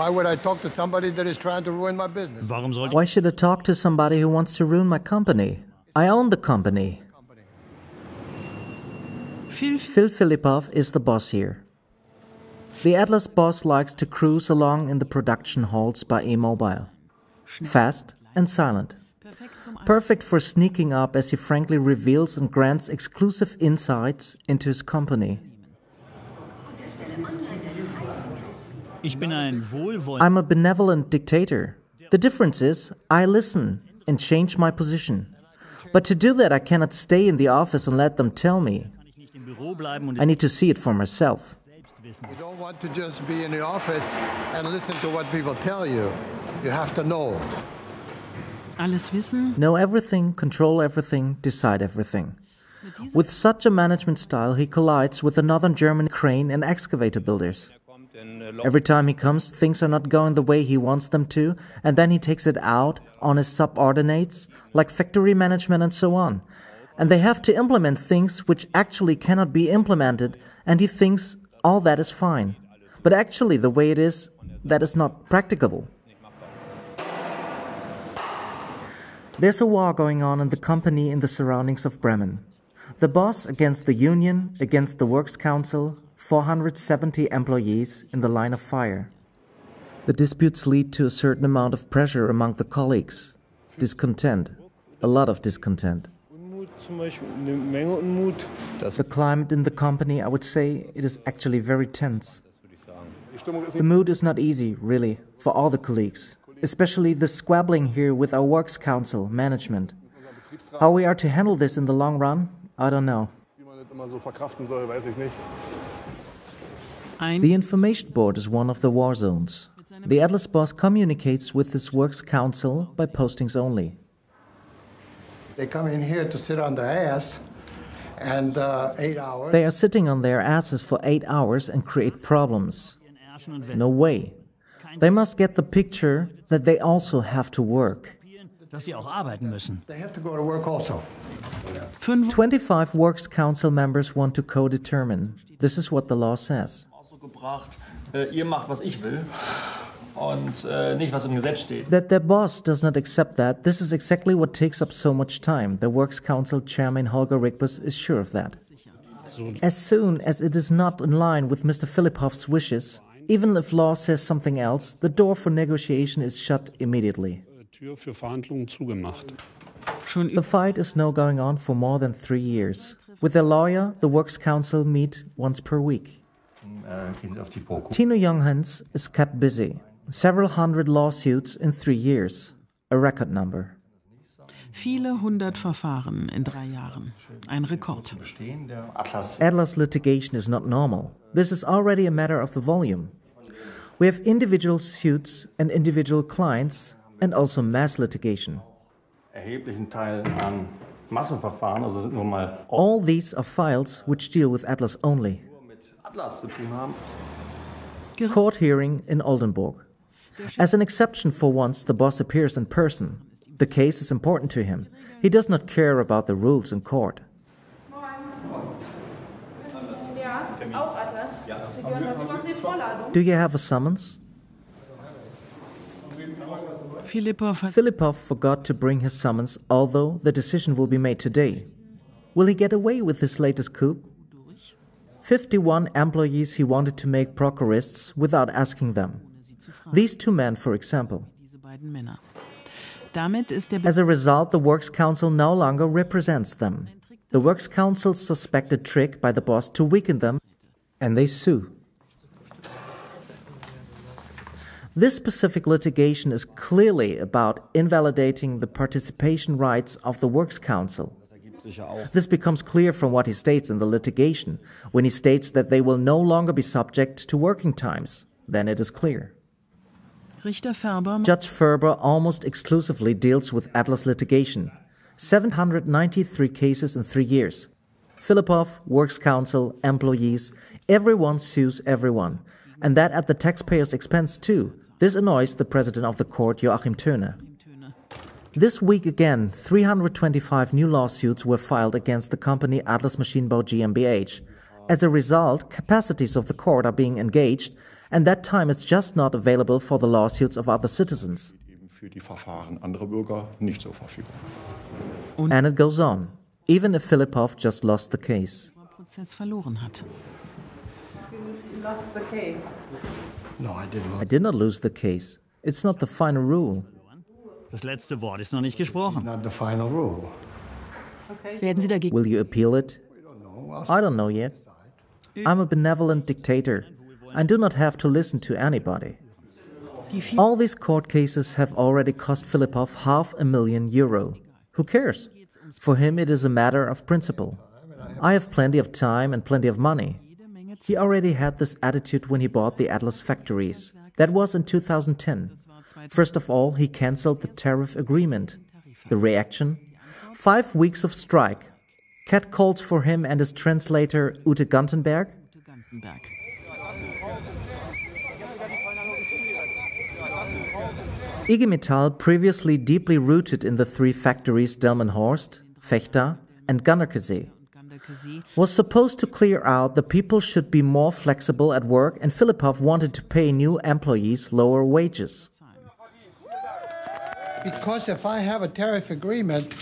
Why would I talk to somebody that is trying to ruin my business? Why should I talk to somebody who wants to ruin my company? I own the company. Filipov is the boss here. The Atlas boss likes to cruise along in the production halls by immobile. Fast and silent. Perfect for sneaking up as he frankly reveals and grants exclusive insights into his company. I'm a benevolent dictator. The difference is, I listen and change my position. But to do that, I cannot stay in the office and let them tell me. I need to see it for myself. You don't want to just be in the office and listen to what people tell you. You have to know. Know everything, control everything, decide everything. With such a management style, he collides with the northern German crane and excavator builders. Every time he comes, things are not going the way he wants them to, and then he takes it out on his subordinates, like factory management and so on. And they have to implement things which actually cannot be implemented, and he thinks all that is fine. But actually, the way it is, that is not practicable. There's a war going on in the company in the surroundings of Bremen. The boss against the union, against the works council, 470 employees in the line of fire. The disputes lead to a certain amount of pressure among the colleagues. Discontent. A lot of discontent. The climate in the company, I would say, it is actually very tense. The mood is not easy, really, for all the colleagues. Especially the squabbling here with our works council, management. How we are to handle this in the long run, I don't know. The information board is one of the war zones. The Atlas boss communicates with his works council by postings only. They come in here to sit on their ass and 8 hours. They are sitting on their asses for 8 hours and create problems. No way. They must get the picture that they also have to work. They have to go to work also. 25 works council members want to co-determine. This is what the law says. That their boss does not accept that, this is exactly what takes up so much time. The Works Council Chairman Holger Rickbus is sure of that. As soon as it is not in line with Mr. Filipov's wishes, even if law says something else, the door for negotiation is shut immediately. The fight is now going on for more than 3 years. With their lawyer, the Works Council meet once per week. Tino Junghans is kept busy. Several hundred lawsuits in 3 years. A record number. Viele hundert Verfahren in 3 Jahren. Ein Rekord. Atlas litigation is not normal. This is already a matter of the volume. We have individual suits and individual clients, and also mass litigation. All these are files which deal with Atlas only. Court hearing in Oldenburg. As an exception for once, the boss appears in person. The case is important to him. He does not care about the rules in court. Do you have a summons? Filipov forgot to bring his summons, although the decision will be made today. Will he get away with this latest coup? 51 employees he wanted to make procurists without asking them. These 2 men, for example. As a result, the Works Council no longer represents them. The Works Council suspected trick by the boss to weaken them, and they sue. This specific litigation is clearly about invalidating the participation rights of the Works Council. This becomes clear from what he states in the litigation. When he states that they will no longer be subject to working times, then it is clear. Judge Ferber almost exclusively deals with Atlas litigation. 793 cases in 3 years. Filipov, Works Council, employees, everyone sues everyone. And that at the taxpayer's expense too. This annoys the president of the court, Joachim Töne. This week again, 325 new lawsuits were filed against the company Atlas Maschinenbau GmbH. As a result, capacities of the court are being engaged, and that time is just not available for the lawsuits of other citizens. And it goes on, even if Filipov just lost the case. No, I didn't. I did not lose the case. It's not the final rule. Das letzte Wort ist noch nicht gesprochen. Not the final rule. Will you appeal it? I don't know yet. I'm a benevolent dictator. I do not have to listen to anybody. All these court cases have already cost Filipov €500,000. Who cares? For him it is a matter of principle. I have plenty of time and plenty of money. He already had this attitude when he bought the Atlas factories. That was in 2010. First of all, he cancelled the tariff agreement. The reaction? 5 weeks of strike. Catcalls for him and his translator Ute Gantenberg. IG Metall, previously deeply rooted in the 3 factories Delmenhorst, Vechta and Ganderkesee, was supposed to clear out the people should be more flexible at work, and Filipov wanted to pay new employees lower wages. Because if I have a tariff agreement,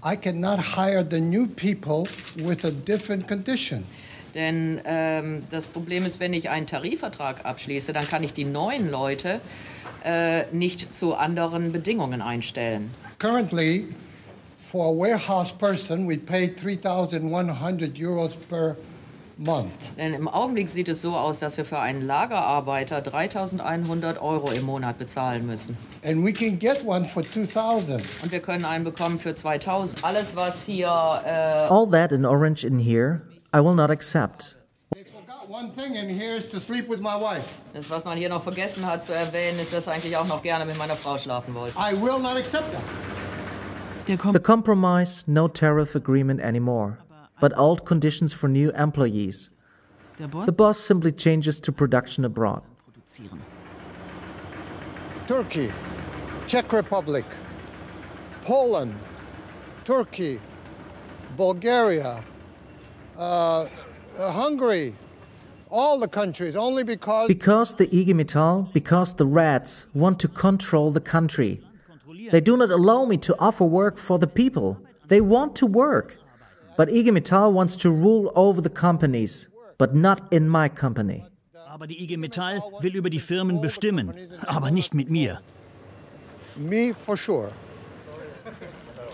I cannot hire the new people with a different condition. Denn das Problem ist, wenn ich einen Tarifvertrag abschließe, dann kann ich die neuen Leute nicht zu anderen Bedingungen einstellen. Currently, for a warehouse person, we pay €3,100 per month. Denn im Augenblick sieht es so aus, dass wir für einen Lagerarbeiter €3.100 im Monat bezahlen müssen. And we can get one for $2,000. Und wir können einen bekommen für 2.000. Alles, was hier... All that in orange in here, I will not accept. They forgot one thing in here is to sleep with my wife. Das, was man hier noch vergessen hat zu erwähnen, ist, dass ich eigentlich auch noch gerne mit meiner Frau schlafen wollte. I will not accept that. The compromise, no tariff agreement anymore, but old conditions for new employees. The boss simply changes to production abroad. Turkey, Czech Republic, Poland, Turkey, Bulgaria, Hungary, all the countries, only because... Because the IG Metall, because the rats want to control the country. They do not allow me to offer work for the people. They want to work. But IG Metall wants to rule over the companies, but not in my company. Aber die IG Metall will über die Firmen bestimmen, aber nicht mit mir. Me for sure.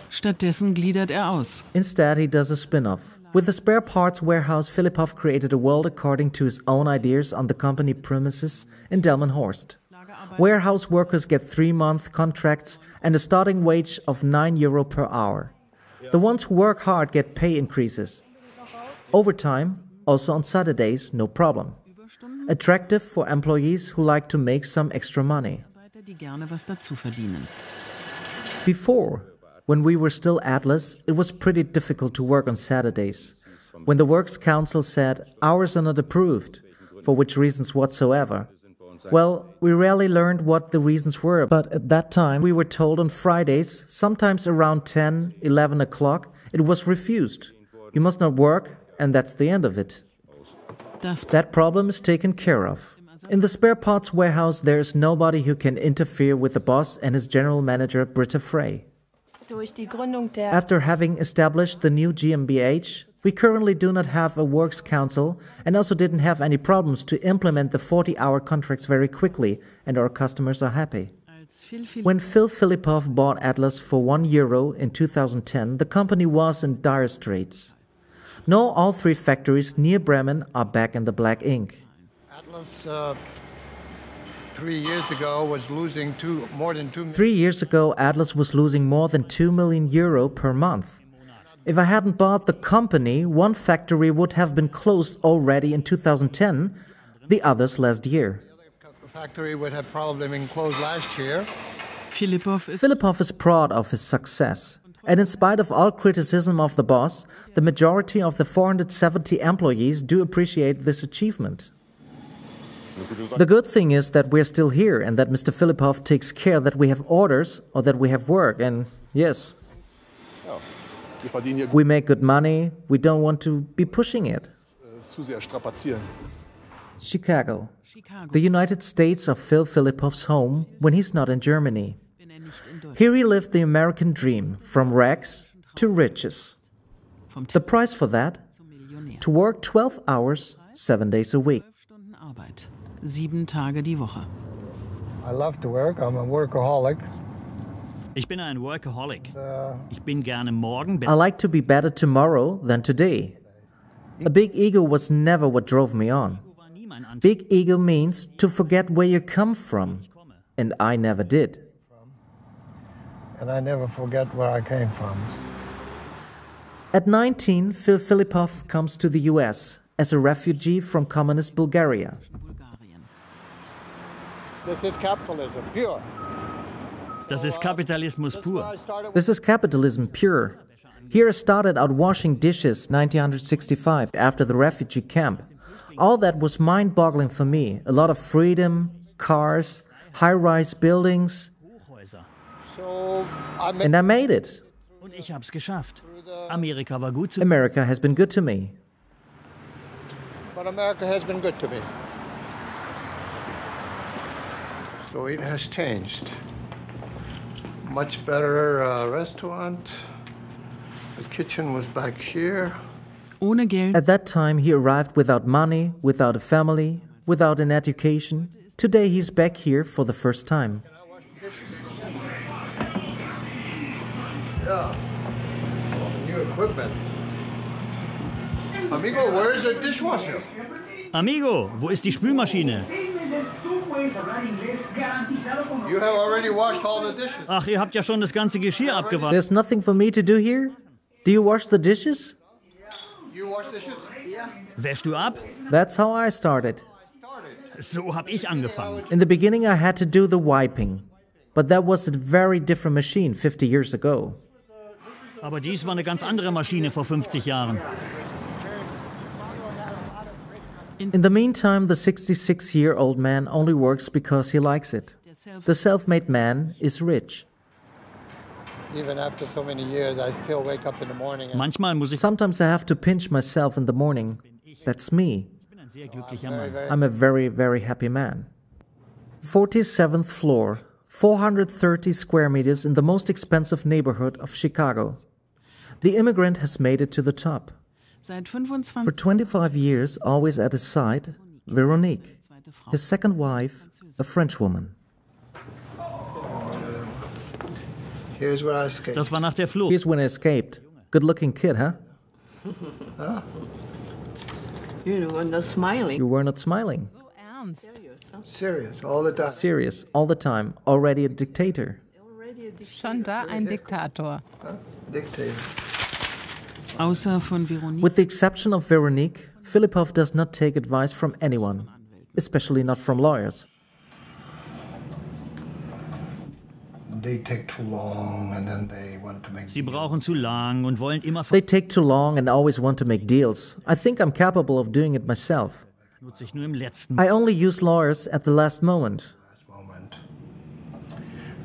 Stattdessen gliedert aus. Instead, he does a spin-off. With the spare parts warehouse, Filipov created a world according to his own ideas on the company premises in Delmenhorst. Warehouse workers get 3-month contracts and a starting wage of €9 per hour. The ones who work hard get pay increases. Overtime, also on Saturdays, no problem. Attractive for employees who like to make some extra money. Before, when we were still Atlas, it was pretty difficult to work on Saturdays. When the Works Council said hours are not approved, for which reasons whatsoever, well, we rarely learned what the reasons were, but at that time we were told on Fridays, sometimes around 10, 11 o'clock, it was refused. You must not work, and that's the end of it. That problem is taken care of. In the spare parts warehouse, there is nobody who can interfere with the boss and his general manager, Britta Frey. After having established the new GmbH, we currently do not have a works council and also didn't have any problems to implement the 40-hour contracts very quickly, and our customers are happy. When Phil Filipov bought Atlas for €1 in 2010, the company was in dire straits. Now all 3 factories near Bremen are back in the black ink. Atlas 3 years ago was losing more than 2 million. 3 years ago, Atlas was losing more than €2 million per month. If I hadn't bought the company, 1 factory would have been closed already in 2010, the others last year. factory would have probably been closed last year. Filipov is proud of his success. And in spite of all criticism of the boss, the majority of the 470 employees do appreciate this achievement. The good thing is that we're still here and that Mr. Filipov takes care that we have orders or that we have work. And yes, we make good money. We don't want to be pushing it. Chicago, the United States of Phil Filipov's home when he's not in Germany. Here he lived the American dream, from rags to riches. The price for that? To work 12 hours, 7 days a week. 7 Tage die Woche. I love to work. I'm a workaholic. Ich bin ein Workaholic. Ich bin gerne morgen. I like to be better tomorrow than today. A big ego was never what drove me on. Big ego means to forget where you come from, and I never did. And I never forget where I came from. At 19, Phil Filipov comes to the US as a refugee from communist Bulgaria. This is capitalism, pure. Das ist Kapitalismus pur. This is capitalism pure. Here I started out washing dishes 1965 after the refugee camp. All that was mind-boggling for me. A lot of freedom, cars, high-rise buildings. And I made it. Und ich hab's geschafft. Amerika war gut zu mir. America has been good to me. But America has been good to me. So it has changed. Much better restaurant. The kitchen was back here. Ohne Geld. At that time, he arrived without money, without a family, without an education. Today, he's back here for the first time. Yeah. New equipment. Amigo, where is the dishwasher? Amigo, wo ist die Spülmaschine? You have already washed all the dishes. Ach, ihr habt ja schon das ganze Geschirr abgewaschen. There's nothing for me to do here? Do you wash the dishes? You wash dishes? Wäschst du ab? That's how I started. So hab ich angefangen. In the beginning, I had to do the wiping. But that was a very different machine 50 years ago. Aber dies war eine ganz andere Maschine vor 50 Jahren. In the meantime, the 66-year-old man only works because he likes it. The self-made man is rich. Even after so many years, I still wake up in the morning. Manchmal muss ich... Sometimes I have to pinch myself in the morning. That's me. Ich bin ein sehr glücklicher Mann. I'm a very, very happy man. 47th floor, 430 square meters in the most expensive neighborhood of Chicago. The immigrant has made it to the top. Seit For 25 25 years, always at his side, Veronique, his second wife, a French woman. Here's where I escaped. Das war nach der Flucht. Here's when I escaped. Good-looking kid, huh? You were not smiling. You were not smiling. Serious all the time. Serious, all the time. Already a dictator. Schon da ein Diktator. Dictator. außer von Veronique. With the exception of Veronique, Filipov does not take advice from anyone, especially not from lawyers. They take too long and then they want to make Sie brauchen zu lang und wollen immer... They take too long and always want to make deals. I think I'm capable of doing it myself. Nutze ich nur im letzten... I only use lawyers at the last moment.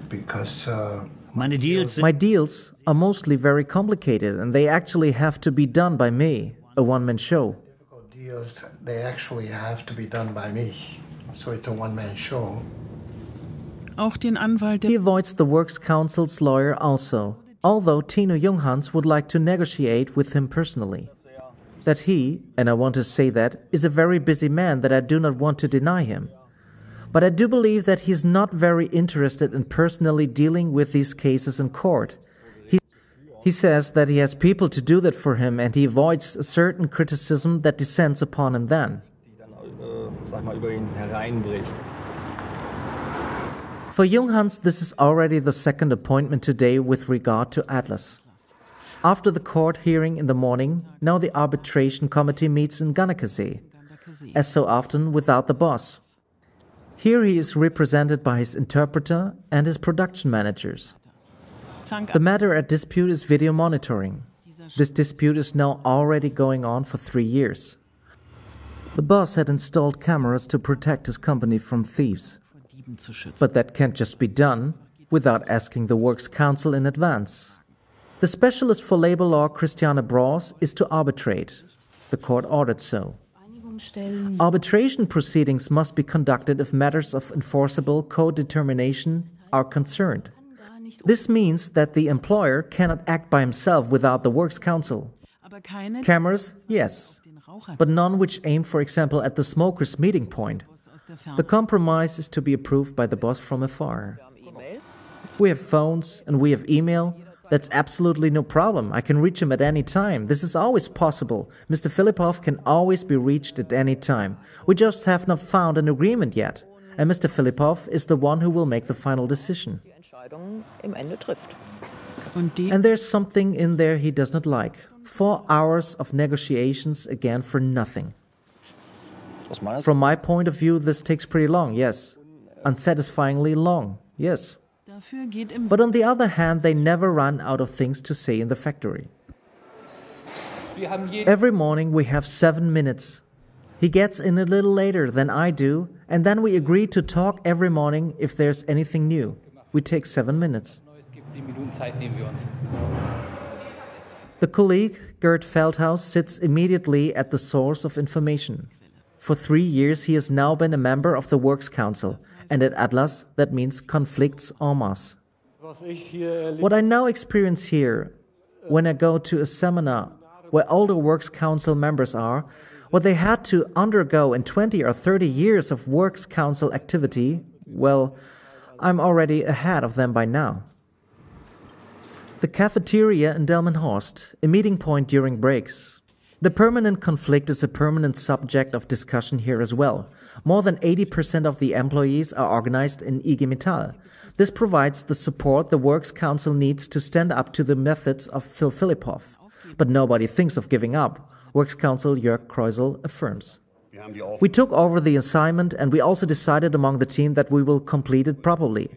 because Meine Deals sind... My deals are mostly very complicated and they actually have to be done by me, a one-man show. deals they actually have to be done by me. So it's a one-man show. Auch den Anwalt He der avoids the Works Council's lawyer also, although Tino Junghans would like to negotiate with him personally. That he, and I want to say that, is a very busy man that I do not want to deny him. But I do believe that he's not very interested in personally dealing with these cases in court. He says that he has people to do that for him and he avoids a certain criticism that descends upon him then. For Junghans, this is already the second appointment today with regard to Atlas. After the court hearing in the morning, now the arbitration committee meets in Ganekasee, as so often without the boss. Here he is represented by his interpreter and his production managers. The matter at dispute is video monitoring. This dispute is now already going on for 3 years. The boss had installed cameras to protect his company from thieves. But that can't just be done without asking the Works Council in advance. The specialist for labor law, Christiane Bros, is to arbitrate. The court ordered so. Arbitration proceedings must be conducted if matters of enforceable co-determination are concerned. This means that the employer cannot act by himself without the Works Council. Cameras, yes, but none which aim, for example, at the smoker's meeting point. The compromise is to be approved by the boss from afar. We have phones and we have email. That's absolutely no problem. I can reach him at any time. This is always possible. Mr. Filipov can always be reached at any time. We just have not found an agreement yet. And Mr. Filipov is the one who will make the final decision. And there's something in there he does not like. 4 hours of negotiations again for nothing. From my point of view, this takes pretty long, yes. Unsatisfyingly long, yes. But on the other hand, they never run out of things to say in the factory. Every morning we have 7 minutes. He gets in a little later than I do, and then we agree to talk every morning if there's anything new. We take 7 minutes. The colleague, Gerd Feldhaus, sits immediately at the source of information. For 3 years he has now been a member of the Works Council, and at Atlas that means conflicts en masse. What I now experience here, when I go to a seminar where older Works Council members are, what they had to undergo in 20 or 30 years of Works Council activity, well, I'm already ahead of them by now. The cafeteria in Delmenhorst, a meeting point during breaks. The permanent conflict is a permanent subject of discussion here as well. More than 80% of the employees are organized in IG Metall. This provides the support the Works Council needs to stand up to the methods of Phil Filipov. But nobody thinks of giving up, Works Council Jörg Kreusel affirms. We took over the assignment and we also decided among the team that we will complete it properly.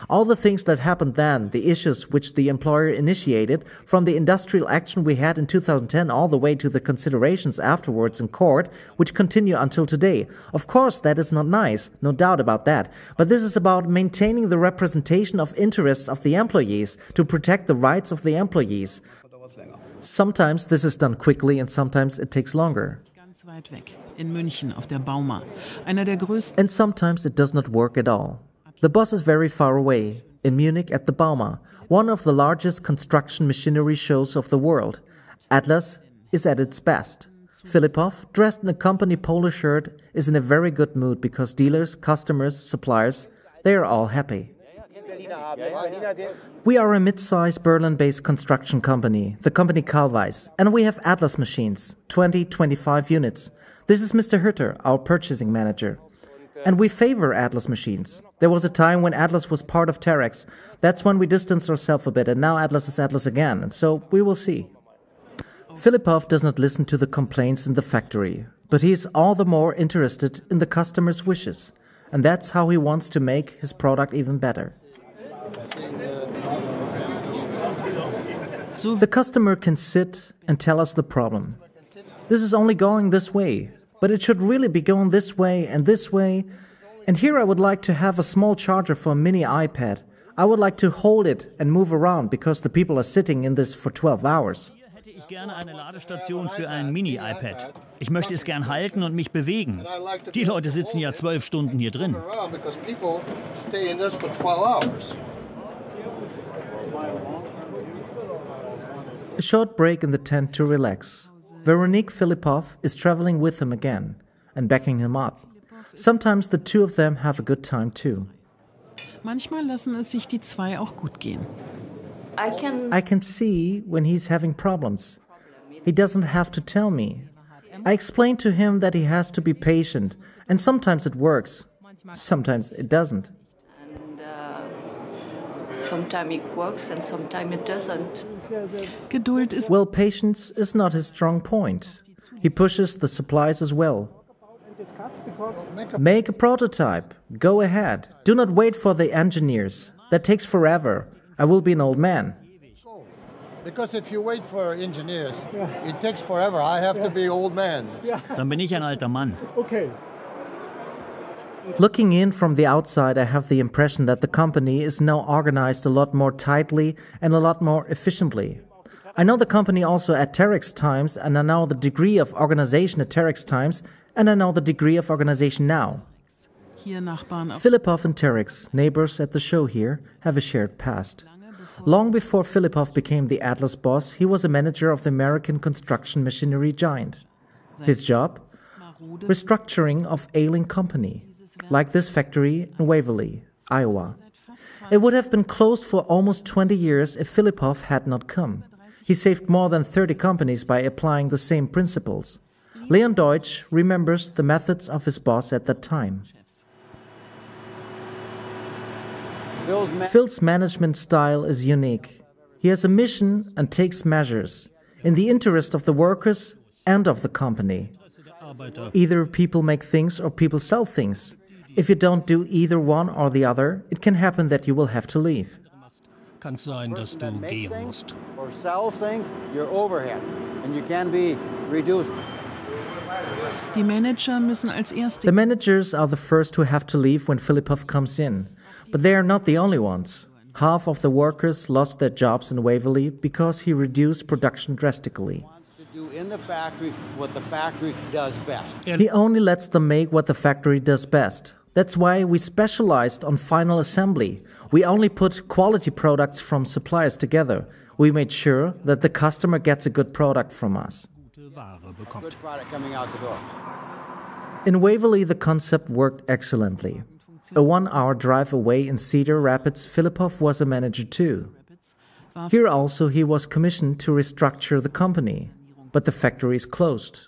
All the things that happened then, the issues which the employer initiated, from the industrial action we had in 2010 all the way to the considerations afterwards in court, which continue until today. Of course, that is not nice, no doubt about that. But this is about maintaining the representation of interests of the employees, to protect the rights of the employees. Sometimes this is done quickly and sometimes it takes longer. And sometimes it does not work at all. The boss is very far away, in Munich at the Bauma, one of the largest construction machinery shows of the world. Atlas is at its best. Filipov, dressed in a company polo shirt, is in a very good mood because dealers, customers, suppliers, they are all happy. We are a mid-sized Berlin-based construction company, the company Karl-Weiss, and we have Atlas machines, 20-25 units. This is Mr. Hütter, our purchasing manager. And we favor Atlas machines. There was a time when Atlas was part of Terex. That's when we distanced ourselves a bit, and now Atlas is Atlas again, and so we will see. Filipov does not listen to the complaints in the factory, but he is all the more interested in the customer's wishes, and that's how he wants to make his product even better. The customer can sit and tell us the problem. This is only going this way, but it should really be going this way, and here I would like to have a small charger for a mini iPad. I would like to hold it and move around, because the people are sitting in this for 12 hours. Hätte ich gerne eine Ladestation für ein Mini-iPad. Ich möchte es gern halten und mich bewegen. Die Leute sitzen ja 12 Stunden hier drin. A short break in the tent to relax. Veronique Filipov is traveling with him again and backing him up. Sometimes the two of them have a good time too. Manchmal lassen es sich die zwei auch gut gehen. I can see when he's having problems. He doesn't have to tell me. I explain to him that he has to be patient, and sometimes it works, sometimes it doesn't. Sometimes it works and sometimes it doesn't. Geduld ist... Well, patience is not his strong point. He pushes the supplies as well. Make a prototype. Go ahead. Do not wait for the engineers. That takes forever. I will be an old man. Because if you wait for engineers, it takes forever. I have to be old man. Dann bin ich ein alter Mann. Looking in from the outside, I have the impression that the company is now organized a lot more tightly and a lot more efficiently. I know the company also at Terex times, and I know the degree of organization at Terex times, and I know the degree of organization now. Hier Nachbarn auf Filipov and Terex, neighbors at the show here, have a shared past. Long before Filipov became the Atlas boss, he was a manager of the American construction machinery giant. His job? Restructuring of ailing company, like this factory in Waverly, Iowa. It would have been closed for almost 20 years if Filipov had not come. He saved more than 30 companies by applying the same principles. Leon Deutsch remembers the methods of his boss at that time. Phil's management style is unique. He has a mission and takes measures in the interest of the workers and of the company. Either people make things or people sell things. If you don't do either one or the other, it can happen that you will have to leave. Kann sein, dass du gehen musst. Or sells things, you're overhead, and you can be reduced. Die Manager müssen als erste The managers are the first who have to leave when Filipov comes in. But they are not the only ones. Half of the workers lost their jobs in Waverly because he reduced production drastically. To do in the factory what the factory does best. He only lets them make what the factory does best. That's why we specialized on final assembly. We only put quality products from suppliers together. We made sure that the customer gets a good product from us. Gute Ware bekommt. Good product coming out the door. In Waverly, the concept worked excellently. A 1-hour drive away in Cedar Rapids, Filipov was a manager too. Here also he was commissioned to restructure the company, but the factory is closed.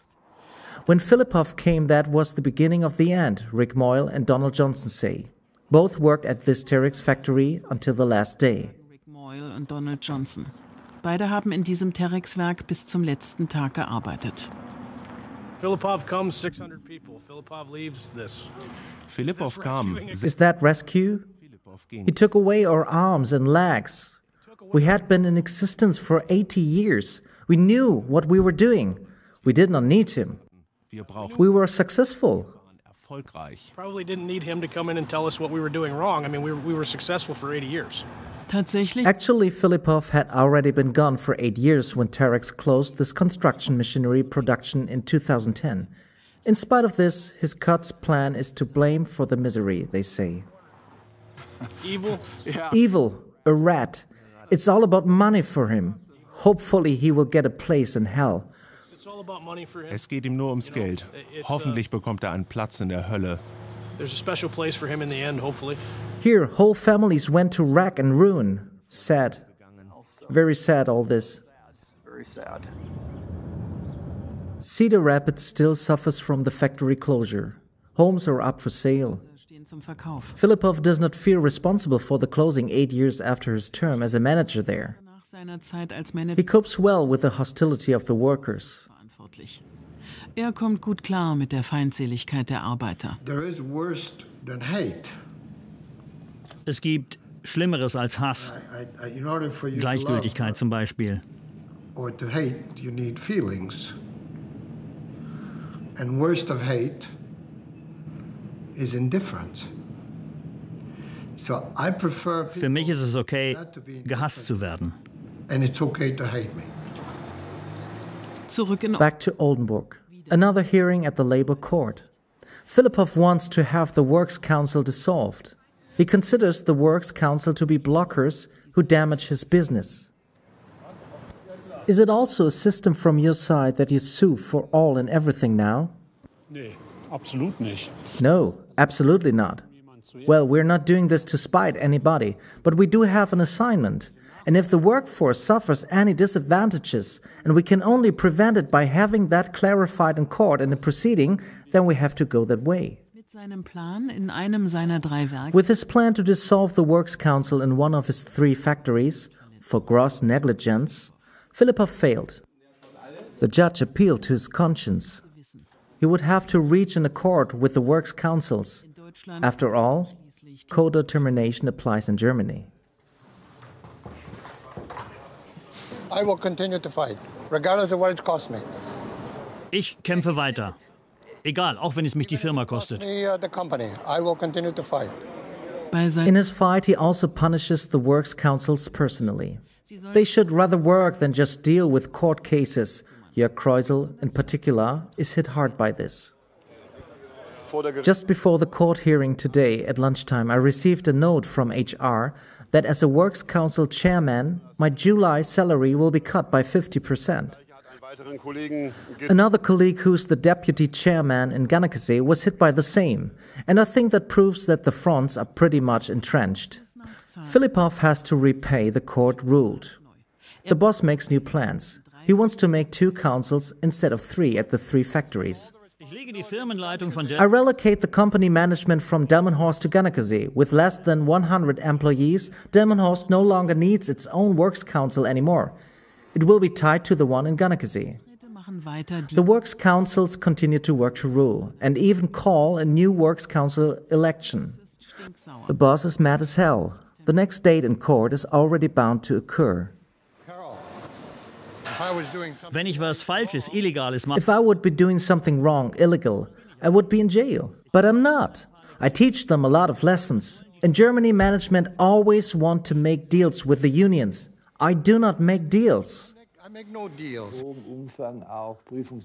When Filipov came, that was the beginning of the end, Rick Moyle and Donald Johnson say. Both worked at this Terex factory until the last day. Rick Moyle und Donald Johnson. Beide haben in diesem Terex-Werk bis zum letzten Tag gearbeitet. Filipov comes, 600 people. Filipov leaves this. Filipov kam. Is that rescue? He took away our arms and legs. We had been in existence for 80 years. We knew what we were doing. We did not need him. We were successful. Probably didn't need him to come in and tell us what we were doing wrong. I mean, we were successful for 80 years. Tatsächlich Actually, Filipov had already been gone for 8 years when Terex closed this construction machinery production in 2010. In spite of this, his cuts plan is to blame for the misery, they say. Evil? Evil, a rat. It's all about money for him. Hopefully he will get a place in hell. It's all about money for him. Es geht ihm nur ums Geld. Hoffentlich bekommt er einen Platz in der Hölle. There's a special place for him in the end, hopefully. Here, whole families went to rack and ruin. Sad. Very sad, all this. Very sad. Cedar Rapids still suffers from the factory closure. Homes are up for sale. stehen zum Verkauf. Filipov does not feel responsible for the closing 8 years after his term as a manager there. Nach seiner Zeit als He Manager copes well with the hostility of the workers. verantwortlich. Er kommt gut klar mit der Feindseligkeit der Arbeiter. There is worse than hate. Es gibt Schlimmeres als Hass. In order for you to Gleichgültigkeit zum Beispiel. love or to hate, you need feelings. And worst of hate is indifference. So I prefer Für mich ist es okay, not to be gehasst zu werden. and it's okay to hate me. Zurück in Back to Oldenburg. Another hearing at the labor court. Filipov wants to have the Works Council dissolved. He considers the Works Council to be blockers who damage his business. Is it also a system from your side that you sue for all and everything now? Nee, absolut nicht. No, absolutely not. Well, we're not doing this to spite anybody, but we do have an assignment. And if the workforce suffers any disadvantages, and we can only prevent it by having that clarified in court in a proceeding, then we have to go that way. mit seinem Plan in einem seiner 3 Werke With his plan to dissolve the Works Council in one of his 3 factories for gross negligence, Filipov failed. The judge appealed to his conscience. He would have to reach an accord with the works councils. After all, co-determination applies in Germany. I will continue to fight, regardless of what it costs me. Ich kämpfe weiter. Egal, auch wenn es mich die Firma kostet. The company. I will continue to fight. In his fight, he also punishes the works councils personally. They should rather work than just deal with court cases. Jörg Kreusel, in particular, is hit hard by this. Just before the court hearing today at lunchtime, I received a note from HR that as a works council chairman, my July salary will be cut by 50%. Another colleague who's the deputy chairman in Gannekesee was hit by the same, and I think that proves that the fronts are pretty much entrenched. Filipov has to repay the court ruled. The boss makes new plans. He wants to make 2 councils instead of 3 at the 3 factories. I relocate the company management from Delmenhorst to Gannekesee. With less than 100 employees, Delmenhorst no longer needs its own works council anymore. It will be tied to the one in Gannekesee. The works councils continue to work to rule and even call a new works council election. The boss is mad as hell. The next date in court is already bound to occur. Wenn ich was Falsches, Illegales mache. If I would be doing something wrong, illegal, I would be in jail. But I'm not. I teach them a lot of lessons. In Germany, management always want to make deals with the unions. I do not make deals. I make no deals.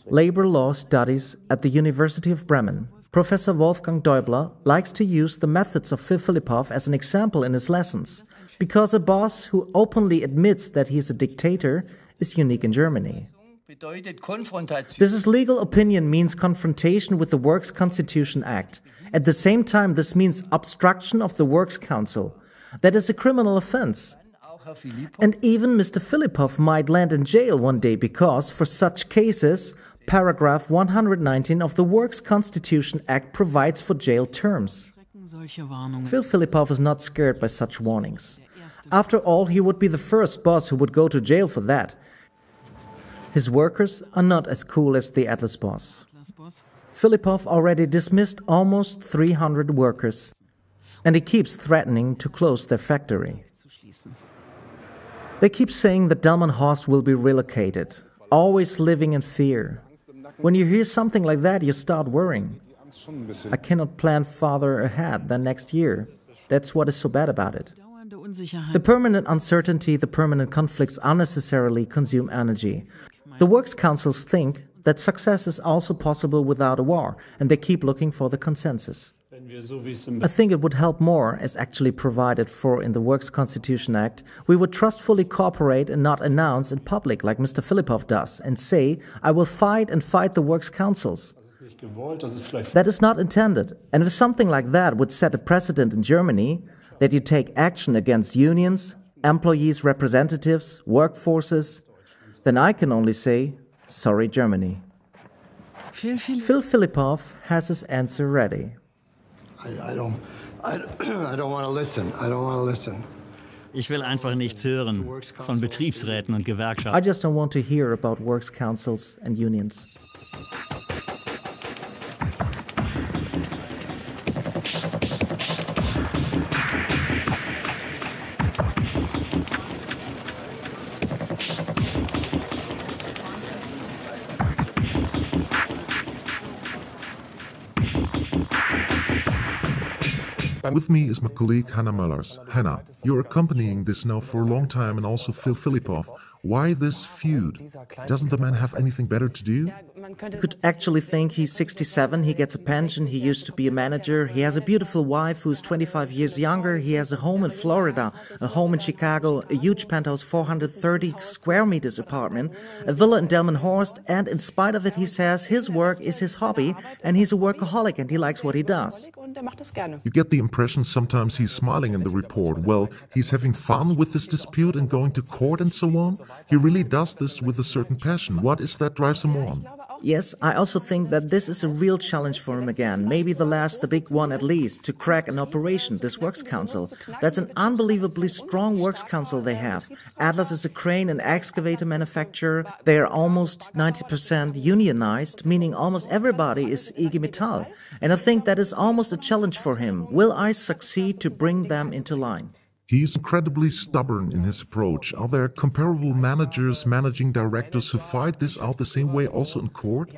Labor law studies at the University of Bremen. Professor Wolfgang Deubler likes to use the methods of Filipov as an example in his lessons, because a boss who openly admits that he is a dictator is unique in Germany. This is legal opinion means confrontation with the Works Constitution Act. At the same time, this means obstruction of the Works Council. That is a criminal offense. And even Mr. Filipov might land in jail one day because, for such cases, paragraph 119 of the Works Constitution Act provides for jail terms. Phil Filipov is not scared by such warnings. After all, he would be the first boss who would go to jail for that. His workers are not as cool as the Atlas boss. Filipov already dismissed almost 300 workers, and he keeps threatening to close their factory. They keep saying that Delmenhorst will be relocated, always living in fear. When you hear something like that, you start worrying. I cannot plan farther ahead than next year. That's what is so bad about it. The permanent uncertainty, the permanent conflicts unnecessarily consume energy. The works councils think that success is also possible without a war, and they keep looking for the consensus. I think it would help more, as actually provided for in the Works Constitution Act, we would trustfully cooperate and not announce in public like Mr. Filipov does and say, I will fight and fight the works councils. That is not intended, and if something like that would set a precedent in Germany, that you take action against unions, employees' representatives, workforces, then I can only say, sorry Germany. Phil Filipov has his answer ready. I don't want to listen. I don't want to listen. Ich will einfach nichts hören von Betriebsräten und Gewerkschaften. I just don't want to hear about works councils and unions. With me is my colleague Hannah Mullers. Hannah, you're accompanying this now for a long time, and also Phil Filipov. Why this feud? Doesn't the man have anything better to do? You could actually think he's 67, he gets a pension, he used to be a manager, he has a beautiful wife who's 25 years younger, he has a home in Florida, a home in Chicago, a huge penthouse 430 square meters apartment, a villa in Delmenhorst, and in spite of it he says his work is his hobby and he's a workaholic and he likes what he does. You get the impression sometimes he's smiling in the report. Well, he's having fun with this dispute and going to court and so on. He really does this with a certain passion. What is that drives him on? Yes, I also think that this is a real challenge for him again, maybe the big one at least, to crack an operation, this Works Council. That's an unbelievably strong Works Council they have. Atlas is a crane and excavator manufacturer. They are almost 90% unionized, meaning almost everybody is IG Metall. And I think that is almost a challenge for him. Will I succeed to bring them into line? He is incredibly stubborn in his approach. Are there comparable managers, managing directors who fight this out the same way also in court?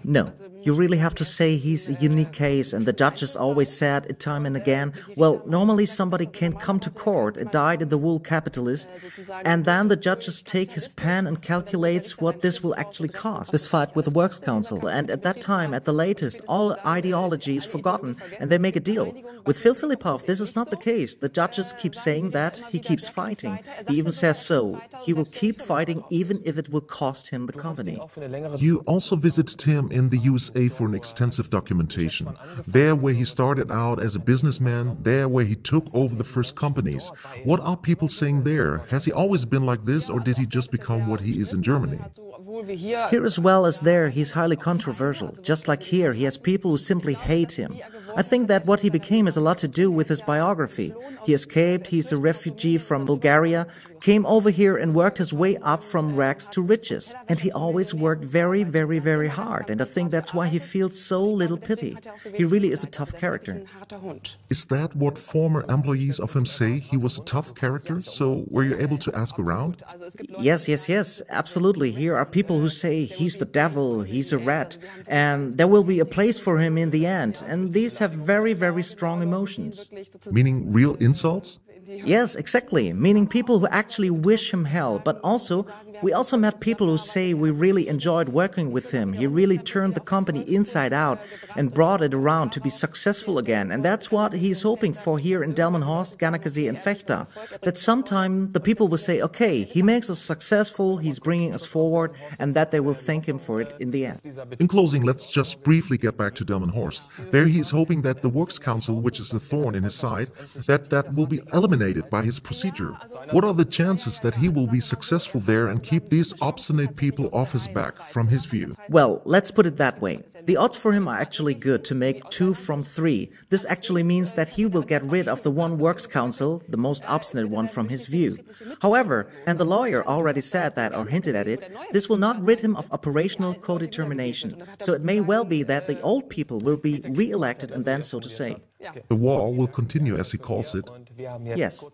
No. You really have to say he's a unique case, and the judges always said it time and again, well, normally somebody can come to court, a dyed-in-the-wool capitalist, and then the judges take his pen and calculates what this will actually cost, this fight with the Works Council, and at that time, at the latest, all ideology is forgotten, and they make a deal. With Filipov, this is not the case. The judges keep saying that, he keeps fighting. He even says so. He will keep fighting even if it will cost him the company. You also visited him in the USA for an extensive documentation. There where he started out as a businessman, there where he took over the first companies. What are people saying there? Has he always been like this, or did he just become what he is in Germany? Here as well as there, he's highly controversial. Just like here, he has people who simply hate him. I think that what he became has a lot to do with his biography. He escaped, he's a refugee from Bulgaria, came over here and worked his way up from rags to riches. And he always worked very, very, very hard. And I think that's why he feels so little pity. He really is a tough character. Is that what former employees of him say? He was a tough character? So were you able to ask around? Yes, absolutely. Here are people who say he's the devil, he's a rat, and there will be a place for him in the end. And these have very, very strong emotions. Meaning real insults? Yes, exactly. Meaning people who actually wish him hell, but we also met people who say we really enjoyed working with him. He really turned the company inside out and brought it around to be successful again. And that's what he's hoping for here in Delmenhorst, Gannekesee and Vechta. That sometime the people will say, okay, he makes us successful, he's bringing us forward, and that they will thank him for it in the end. In closing, let's just briefly get back to Delmenhorst. There he is hoping that the Works Council, which is the thorn in his side, that will be eliminated by his procedure. What are the chances that he will be successful there and keep these obstinate people off his back, from his view? Well, let's put it that way. The odds for him are actually good to make 2 from 3. This actually means that he will get rid of the one Works Council, the most obstinate one from his view. However, and the lawyer already said that or hinted at it, this will not rid him of operational co-determination. So it may well be that the old people will be re-elected and then, so to say. The war will continue, as he calls it. Yes.